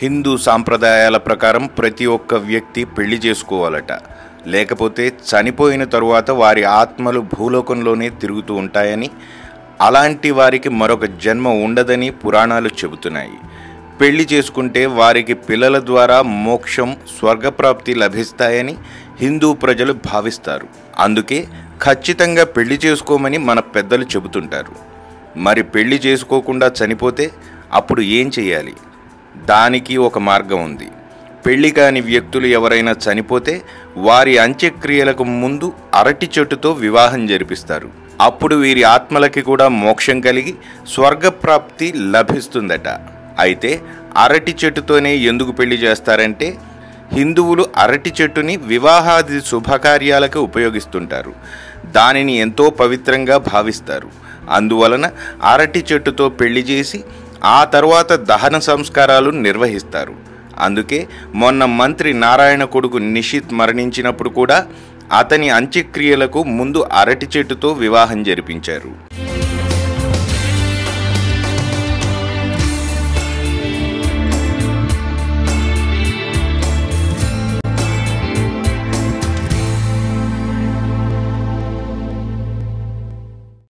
హిందూ సాంప్రదాయాల ప్రకారం ప్రతి ఒక్క వ్యక్తి పెళ్లి చేసుకోవాలట. లేకపోతే చనిపోయిన తరువాత వారి ఆత్మలు భూలోకంలోనే తిరుగుతూ ఉంటాయని, అలాంటి వారికి మరొక జన్మ ఉండదని పురాణాలు చెబుతున్నాయి. పెళ్లి చేసుకుంటే వారికి పిల్లల ద్వారా మోక్షం, స్వర్గప్రాప్తి లభిస్తాయని హిందూ ప్రజలు భావిస్తారు. అందుకే ఖచ్చితంగా పెళ్లి చేసుకోమని మన పెద్దలు చెబుతుంటారు. మరి పెళ్లి చేసుకోకుండా చనిపోతే అప్పుడు ఏం చేయాలి? దానికి ఒక మార్గం ఉంది. పెళ్లి కాని వ్యక్తులు ఎవరైనా చనిపోతే వారి అంత్యక్రియలకు ముందు అరటి చెట్టుతో వివాహం జరిపిస్తారు. అప్పుడు వీరి ఆత్మలకి కూడా మోక్షం కలిగి స్వర్గప్రాప్తి లభిస్తుందట. అయితే అరటి చెట్టుతోనే ఎందుకు పెళ్లి చేస్తారంటే, హిందువులు అరటి చెట్టుని వివాహాది శుభకార్యాలకు ఉపయోగిస్తుంటారు. దానిని ఎంతో పవిత్రంగా భావిస్తారు. అందువలన అరటి చెట్టుతో పెళ్లి చేసి ఆ తర్వాత దహన సంస్కారాలు నిర్వహిస్తారు. అందుకే మొన్న మంత్రి నారాయణ కొడుకు నిషిత్ మరణించినప్పుడు కూడా అతని అంత్యక్రియలకు ముందు అరటి చెట్టుతో వివాహం జరిపించారు.